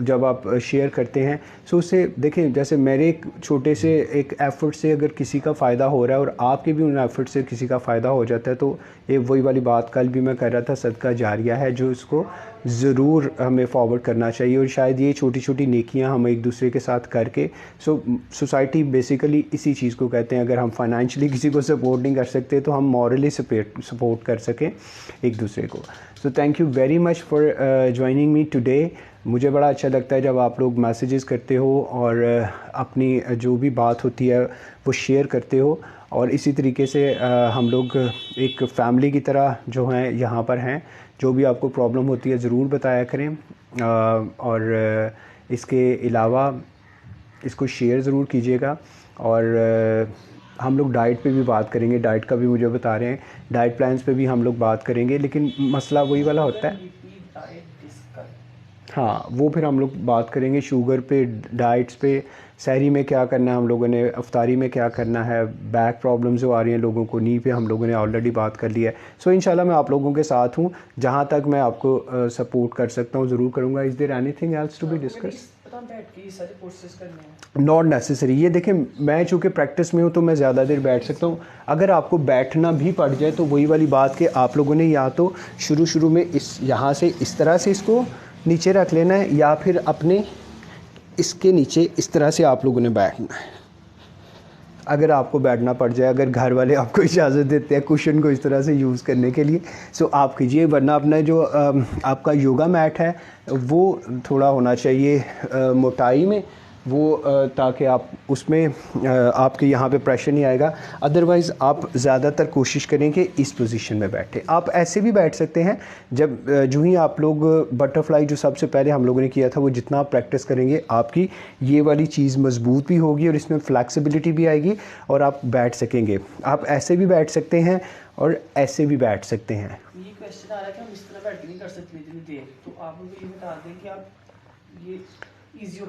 जब आप शेयर करते हैं सो उससे देखें, जैसे मेरे एक छोटे से एक एफ़र्ट से अगर किसी का फ़ायदा हो रहा है और आपके भी उन एफ़र्ट से किसी का फ़ायदा हो जाता है, तो ये वही वाली बात कल भी मैं कर रहा था, सदका जारिया है जो इसको ज़रूर हमें फॉरवर्ड करना चाहिए। और शायद ये छोटी छोटी नेकियां हम एक दूसरे के साथ करके, सोसाइटी बेसिकली इसी चीज़ को कहते हैं, अगर हम फाइनेंशियली किसी को सपोर्ट नहीं कर सकते तो हम मॉरली सपोर्ट कर सकें एक दूसरे को। सो thank you very much for joining me today. मुझे बड़ा अच्छा लगता है जब आप लोग मैसेजेस करते हो और अपनी जो भी बात होती है वो शेयर करते हो, और इसी तरीके से हम लोग एक फैमिली की तरह जो हैं यहाँ पर हैं। जो भी आपको प्रॉब्लम होती है ज़रूर बताया करें, और इसके अलावा इसको शेयर ज़रूर कीजिएगा। और हम लोग डाइट पे भी बात करेंगे, डाइट का भी मुझे बता रहे हैं, डाइट प्लान्स पे भी हम लोग बात करेंगे, लेकिन मसला वही वाला होता है। हाँ, वो फिर हम लोग बात करेंगे शुगर पे, डाइट्स पे, सहरी में क्या करना है हम लोगों ने, अफ्तारी में क्या करना है, बैक प्रॉब्लम्स जो आ रही हैं लोगों को, नी पे हम लोगों ने ऑलरेडी बात कर लिया है। सो इंशाल्लाह मैं आप लोगों के साथ हूँ, जहाँ तक मैं आपको सपोर्ट कर सकता हूँ ज़रूर करूँगा। Is there anything else to be discuss? Not necessary. ये देखें, मैं चूँकि प्रैक्टिस में हूँ तो मैं ज़्यादा देर बैठ सकता हूँ। अगर आपको बैठना भी पड़ जाए तो वही वाली बात कि आप लोगों ने या तो शुरू में यहाँ से इस तरह से इसको नीचे रख लेना है, या फिर अपने इसके नीचे इस तरह से आप लोगों ने बैठना है। अगर आपको बैठना पड़ जाए, अगर घर वाले आपको इजाज़त देते हैं कुशन को इस तरह से यूज़ करने के लिए, सो आप कीजिए। वरना अपना जो आपका योगा मैट है वो थोड़ा होना चाहिए मोटाई में, वो ताकि आप उसमें आपके यहाँ पे प्रेशर नहीं आएगा। अदरवाइज़ आप ज़्यादातर कोशिश करें कि इस पोजीशन में बैठें। आप ऐसे भी बैठ सकते हैं। जब जो ही आप लोग बटरफ्लाई जो सबसे पहले हम लोगों ने किया था, वो जितना आप प्रैक्टिस करेंगे आपकी ये वाली चीज़ मजबूत भी होगी और इसमें फ्लैक्सिबिलिटी भी आएगी और आप बैठ सकेंगे। आप ऐसे भी बैठ सकते हैं और ऐसे भी बैठ सकते हैं। ये क्वेश्चन आ रहा है कि हम इस तरह बैठ नहीं कर सकते इतनी देर, तो आप मुझे ये बता दें कि आप ये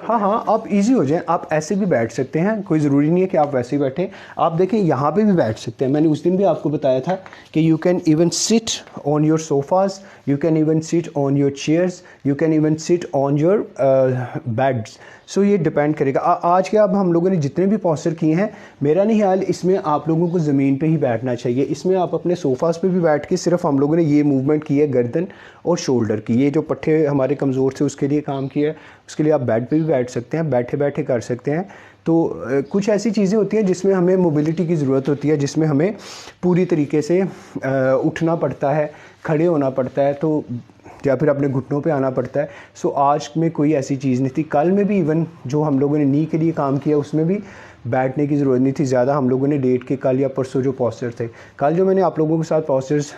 हाँ, आप इजी हो जाएं। आप ऐसे भी बैठ सकते हैं, कोई ज़रूरी नहीं है कि आप वैसे ही बैठें। आप देखें यहाँ पे भी बैठ सकते हैं। मैंने उस दिन भी आपको बताया था कि you can even sit on your sofas, you can even sit on your chairs, you can even sit on your beds. So ये डिपेंड करेगा। आज के अब हम लोगों ने जितने भी पॉस्चर किए हैं, मेरा नहीं ख्याल इसमें आप लोगों को ज़मीन पे ही बैठना चाहिए। इसमें आप अपने सोफ़ाज़ पे भी बैठ के सिर्फ हम लोगों ने ये मूवमेंट की है गर्दन और शोल्डर की, ये जो पट्टे हमारे कमज़ोर थे उसके लिए काम किया है। उसके लिए आप बेड पे भी बैठ सकते हैं, बैठे बैठे कर सकते हैं। तो कुछ ऐसी चीज़ें होती हैं जिसमें हमें मोबिलिटी की ज़रूरत होती है, जिसमें हमें पूरी तरीके से उठना पड़ता है, खड़े होना पड़ता है, तो या फिर अपने घुटनों पे आना पड़ता है। सो आज में कोई ऐसी चीज़ नहीं थी। कल में भी इवन जो हम लोगों ने नी के लिए काम किया उसमें भी बैठने की ज़रूरत नहीं थी ज़्यादा। हम लोगों ने डेट के कल या परसों जो पॉस्चर थे, कल जो मैंने आप लोगों के साथ पॉस्चर्स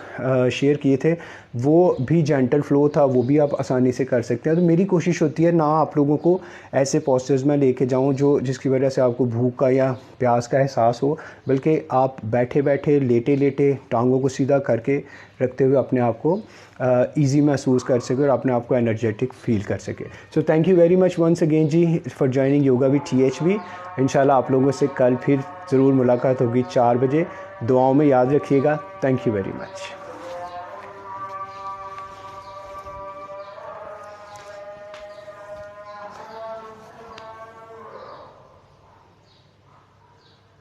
शेयर किए थे वो भी जेंटल फ्लो था, वो भी आप आसानी से कर सकते हैं। तो मेरी कोशिश होती है ना आप लोगों को ऐसे पॉस्चर्स में लेके जाऊं जो जिसकी वजह से आपको भूख का या प्यास का एहसास हो, बल्कि आप बैठे बैठे लेटे लेटे टांगों को सीधा करके रखते हुए अपने आप को ईजी महसूस कर सके और अपने आप को एनर्जेटिक फील कर सके। So thank you very much once again ji for joining yoga with THB। इंशाल्लाह आप लोगों से कल फिर ज़रूर मुलाकात होगी 4 बजे। दुआओं में याद रखिएगा। Thank you very much.